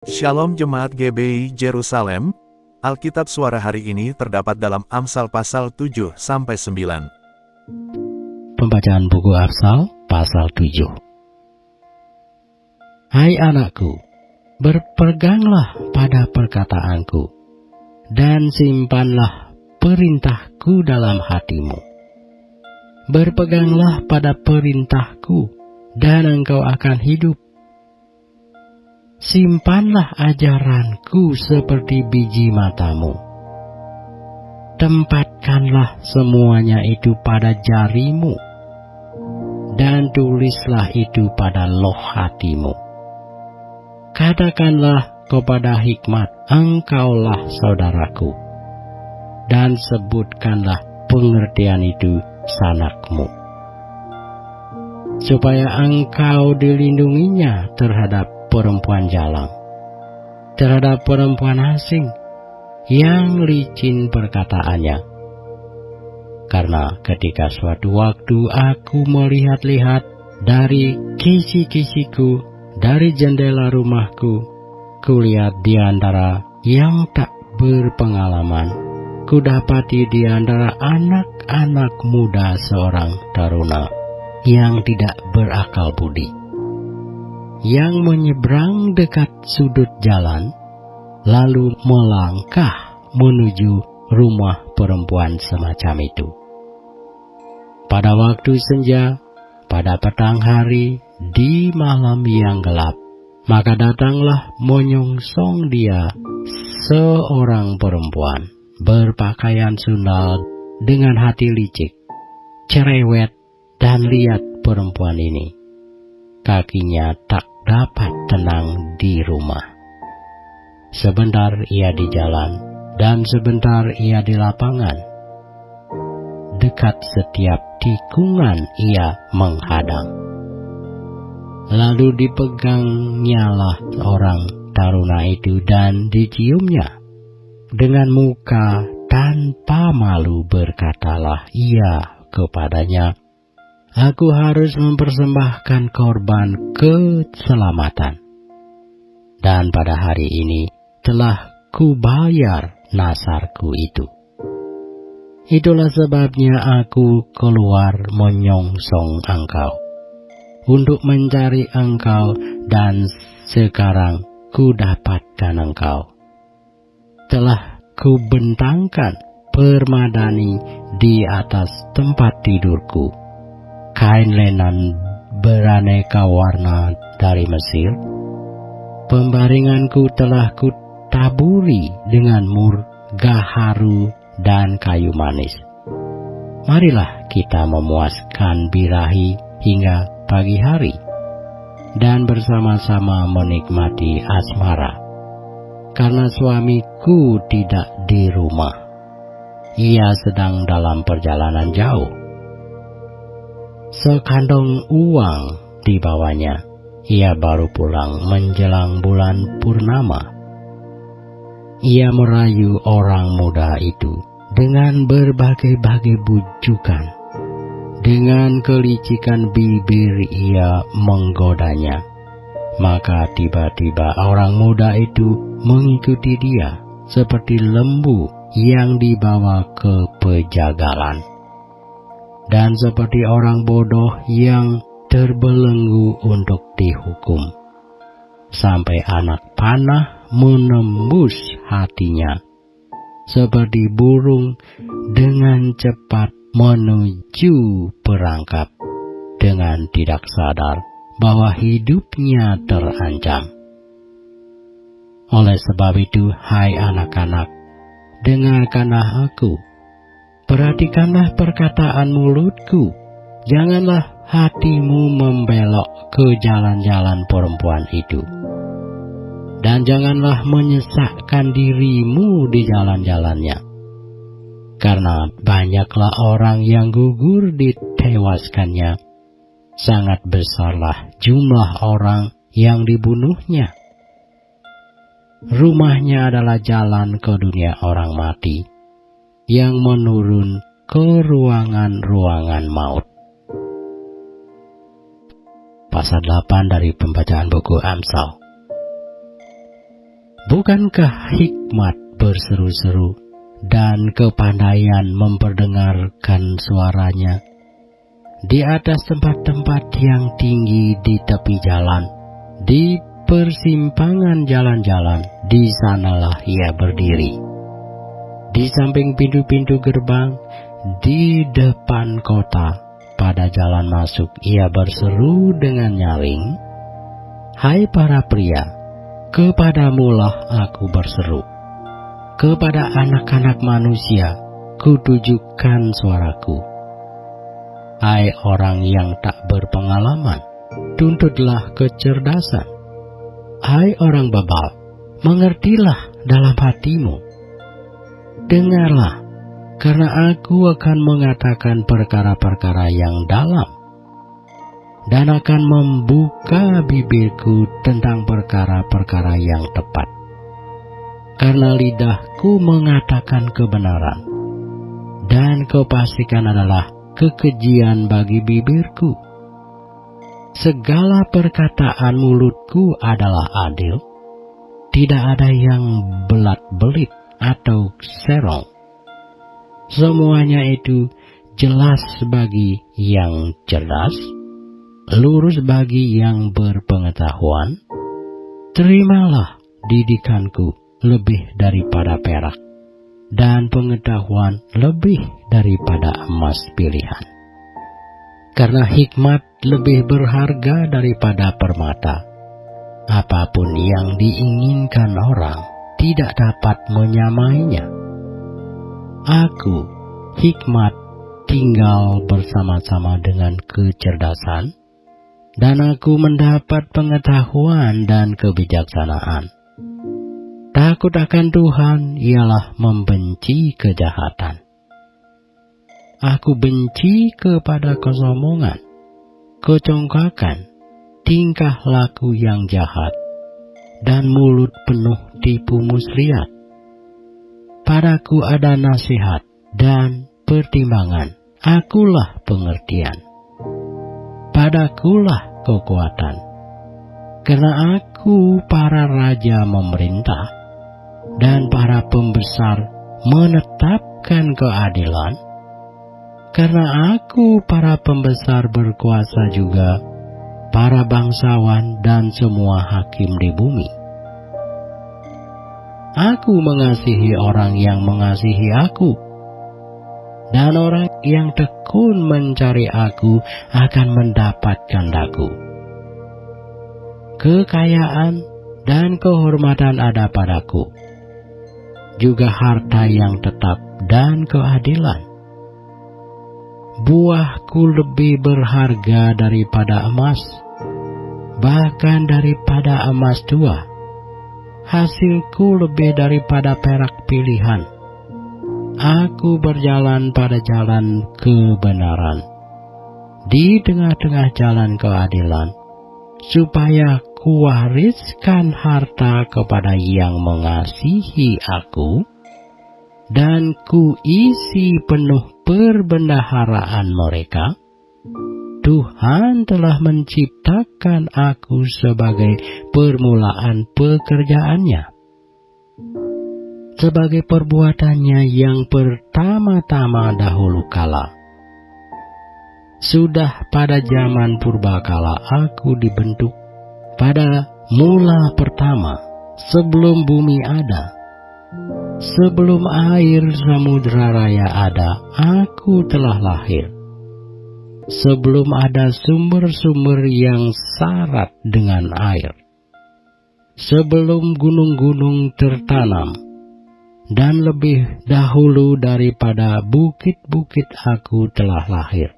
Shalom Jemaat GBI Jerusalem, Alkitab suara hari ini terdapat dalam Amsal pasal 7-9. Pembacaan buku Amsal pasal 7. Hai anakku, berpeganglah pada perkataanku, dan simpanlah perintahku dalam hatimu. Berpeganglah pada perintahku, dan engkau akan hidup. Simpanlah ajaranku seperti biji matamu. Tempatkanlah semuanya itu pada jarimu, dan tulislah itu pada loh hatimu. Katakanlah kepada hikmat, engkaulah saudaraku, dan sebutkanlah pengertian itu sanakmu, supaya engkau dilindunginya terhadap perempuan jalang, terhadap perempuan asing yang licin perkataannya. Karena ketika suatu waktu aku melihat-lihat dari kisi-kisiku, dari jendela rumahku, kulihat di antara yang tak berpengalaman, kudapati di antara anak-anak muda seorang taruna yang tidak berakal budi, yang menyeberang dekat sudut jalan, lalu melangkah menuju rumah perempuan semacam itu. Pada waktu senja, pada petang hari, di malam yang gelap, maka datanglah menyongsong dia seorang perempuan berpakaian sundal dengan hati licik, cerewet, dan lihat perempuan ini, kakinya tak dapat tenang di rumah. Sebentar ia di jalan, dan sebentar ia di lapangan. Dekat setiap tikungan ia menghadang. Lalu dipegangnyalah orang taruna itu dan diciumnya. Dengan muka tanpa malu berkatalah ia kepadanya, aku harus mempersembahkan korban keselamatan, dan pada hari ini telah kubayar nasarku itu. Itulah sebabnya aku keluar menyongsong engkau, untuk mencari engkau, dan sekarang kudapatkan engkau. Telah kubentangkan permadani di atas tempat tidurku, kain lenan beraneka warna dari Mesir. Pembaringanku telah kutaburi dengan mur, gaharu, dan kayu manis. Marilah kita memuaskan birahi hingga pagi hari, dan bersama-sama menikmati asmara. Karena suamiku tidak di rumah, ia sedang dalam perjalanan jauh. Sekantong uang dibawanya, ia baru pulang menjelang bulan purnama. Ia merayu orang muda itu dengan berbagai-bagai bujukan. Dengan kelicikan bibir ia menggodanya. Maka tiba-tiba orang muda itu mengikuti dia seperti lembu yang dibawa ke pejagalan, dan seperti orang bodoh yang terbelenggu untuk dihukum, sampai anak panah menembus hatinya, seperti burung dengan cepat menuju perangkap, dengan tidak sadar bahwa hidupnya terancam. Oleh sebab itu, hai anak-anak, dengarkanlah aku, perhatikanlah perkataan mulutku, janganlah hatimu membelok ke jalan-jalan perempuan itu, dan janganlah menyesakkan dirimu di jalan-jalannya. Karena banyaklah orang yang gugur ditewaskannya, sangat besarlah jumlah orang yang dibunuhnya. Rumahnya adalah jalan ke dunia orang mati, yang menurun ke ruangan-ruangan maut. Pasal 8 dari pembacaan buku Amsal. Bukankah hikmat berseru-seru dan kepandaian memperdengarkan suaranya di atas tempat-tempat yang tinggi di tepi jalan, di persimpangan jalan-jalan, di sanalah ia berdiri. Di samping pintu-pintu gerbang, di depan kota, pada jalan masuk ia berseru dengan nyaring, "Hai para pria, kepadamulah aku berseru. Kepada anak-anak manusia, kutujukan suaraku. Hai orang yang tak berpengalaman, tuntutlah kecerdasan. Hai orang bebal, mengertilah dalam hatimu. Dengarlah, karena aku akan mengatakan perkara-perkara yang dalam, dan akan membuka bibirku tentang perkara-perkara yang tepat. Karena lidahku mengatakan kebenaran, dan kepastikan adalah kekejian bagi bibirku. Segala perkataan mulutku adalah adil, tidak ada yang belat-belit atau serong. Semuanya itu jelas bagi yang cerdas, lurus bagi yang berpengetahuan. Terimalah didikanku lebih daripada perak, dan pengetahuan lebih daripada emas pilihan. Karena hikmat lebih berharga daripada permata. Apapun yang diinginkan orang tidak dapat menyamainya. Aku, hikmat, tinggal bersama-sama dengan kecerdasan, dan aku mendapat pengetahuan dan kebijaksanaan. Takut akan Tuhan ialah membenci kejahatan. Aku benci kepada kesombongan, kecongkakan, tingkah laku yang jahat, dan mulut penuh tipu muslihat. Padaku ada nasihat dan pertimbangan, akulah pengertian. Padakulah kekuatan, karena aku para raja memerintah, dan para pembesar menetapkan keadilan. Karena aku para pembesar berkuasa juga, para bangsawan dan semua hakim di bumi. Aku mengasihi orang yang mengasihi aku, dan orang yang tekun mencari aku akan mendapatkan daku. Kekayaan dan kehormatan ada padaku, juga harta yang tetap dan keadilan. Buahku lebih berharga daripada emas, bahkan daripada emas tua. Hasilku lebih daripada perak pilihan. Aku berjalan pada jalan kebenaran, di tengah-tengah jalan keadilan, supaya kuwariskan harta kepada yang mengasihi aku, dan kuisi penuh perbendaharaan mereka. Tuhan telah menciptakan aku sebagai permulaan pekerjaannya, sebagai perbuatannya yang pertama-tama dahulu kala. Sudah pada zaman purbakala aku dibentuk, pada mula pertama, sebelum bumi ada. Sebelum air samudra raya ada, aku telah lahir. Sebelum ada sumber-sumber yang syarat dengan air. Sebelum gunung-gunung tertanam, dan lebih dahulu daripada bukit-bukit aku telah lahir.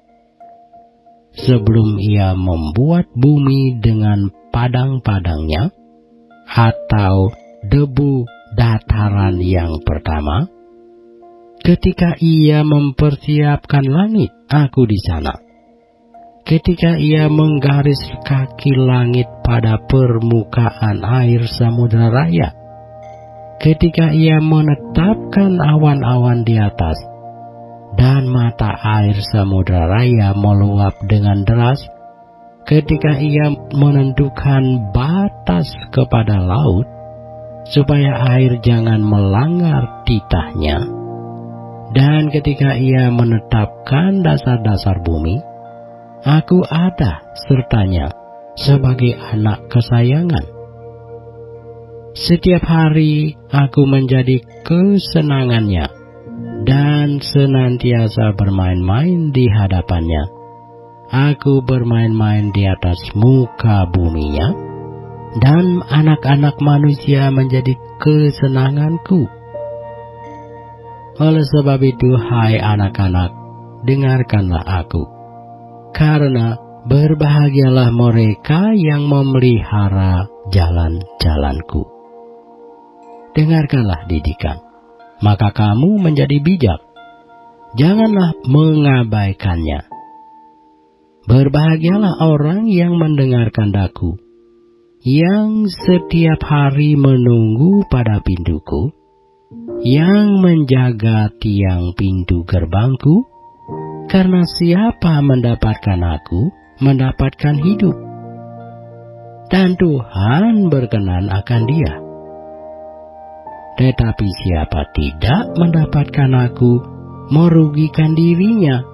Sebelum ia membuat bumi dengan padang-padangnya, atau debu dataran yang pertama, ketika ia mempersiapkan langit, aku di sana. Ketika ia menggaris kaki langit pada permukaan air samudra raya, ketika ia menetapkan awan-awan di atas, dan mata air samudra raya meluap dengan deras, ketika ia menentukan batas kepada laut, supaya air jangan melanggar titahnya. Dan ketika ia menetapkan dasar-dasar bumi, aku ada sertanya sebagai anak kesayangan. Setiap hari aku menjadi kesenangannya dan senantiasa bermain-main di hadapannya. Aku bermain-main di atas muka buminya, dan anak-anak manusia menjadi kesenanganku. Oleh sebab itu, hai anak-anak, dengarkanlah aku, karena berbahagialah mereka yang memelihara jalan-jalanku. Dengarkanlah didikan, maka kamu menjadi bijak. Janganlah mengabaikannya. Berbahagialah orang yang mendengarkan daku, yang setiap hari menunggu pada pintuku, yang menjaga tiang pintu gerbangku, karena siapa mendapatkan aku, mendapatkan hidup, dan Tuhan berkenan akan dia. Tetapi siapa tidak mendapatkan aku, merugikan dirinya.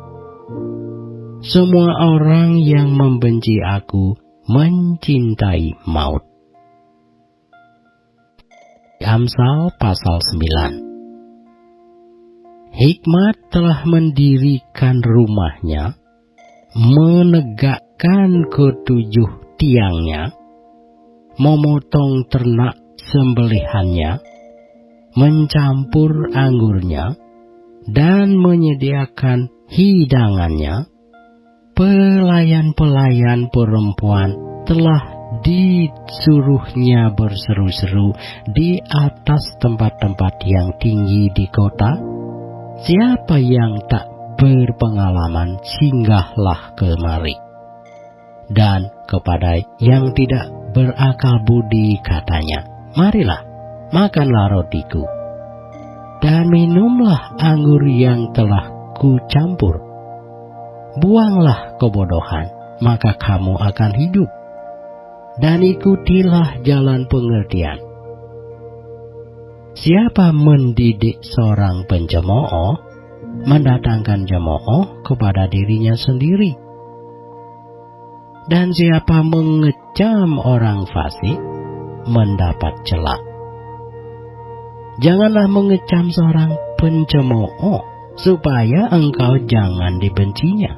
Semua orang yang membenci aku mencintai maut. Amsal pasal 9. Hikmat telah mendirikan rumahnya, menegakkan ketujuh tiangnya, memotong ternak sembelihannya, mencampur anggurnya, dan menyediakan hidangannya. Pelayan-pelayan perempuan telah disuruhnya berseru-seru di atas tempat-tempat yang tinggi di kota. Siapa yang tak berpengalaman, singgahlah kemari. Dan kepada yang tidak berakal budi katanya, marilah, makanlah rotiku, dan minumlah anggur yang telah kucampur. Buanglah kebodohan, maka kamu akan hidup, dan ikutilah jalan pengertian. Siapa mendidik seorang pencemooh, mendatangkan cemooh kepada dirinya sendiri. Dan siapa mengecam orang fasik, mendapat cela. Janganlah mengecam seorang pencemooh, supaya engkau jangan dibencinya.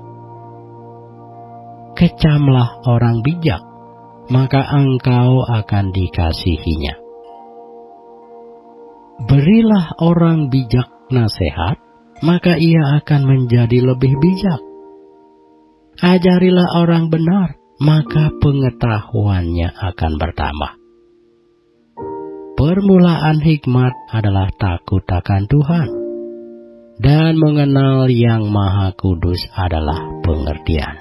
Kecamlah orang bijak, maka engkau akan dikasihinya. Berilah orang bijak nasihat, maka ia akan menjadi lebih bijak. Ajarilah orang benar, maka pengetahuannya akan bertambah. Permulaan hikmat adalah takut akan Tuhan, dan mengenal Yang Maha Kudus adalah pengertian.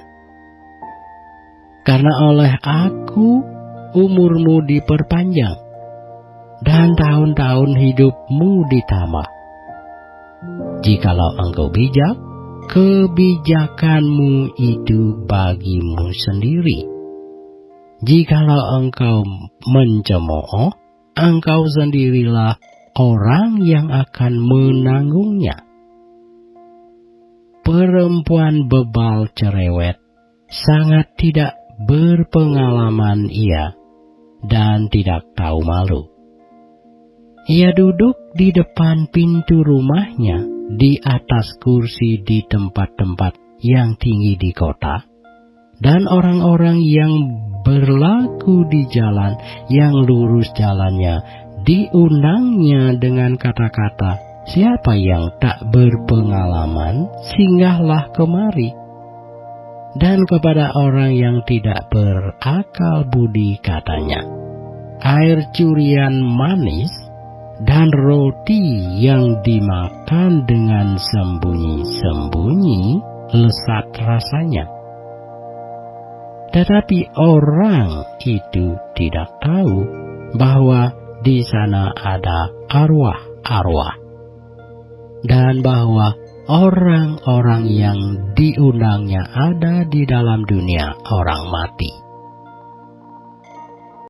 Karena oleh aku umurmu diperpanjang, dan tahun-tahun hidupmu ditambah. Jikalau engkau bijak, kebijakanmu itu bagimu sendiri. Jikalau engkau mencemooh, engkau sendirilah orang yang akan menanggungnya. Perempuan bebal cerewet, sangat tidak berpengalaman ia, dan tidak tahu malu. Ia duduk di depan pintu rumahnya, di atas kursi di tempat-tempat yang tinggi di kota, dan orang-orang yang berlaku di jalan yang lurus jalannya diundangnya dengan kata-kata, siapa yang tak berpengalaman, singgahlah kemari. Dan kepada orang yang tidak berakal budi katanya, air curian manis dan roti yang dimakan dengan sembunyi-sembunyi lezat rasanya. Tetapi orang itu tidak tahu bahwa di sana ada arwah-arwah, dan bahwa orang-orang yang diundangnya ada di dalam dunia orang mati.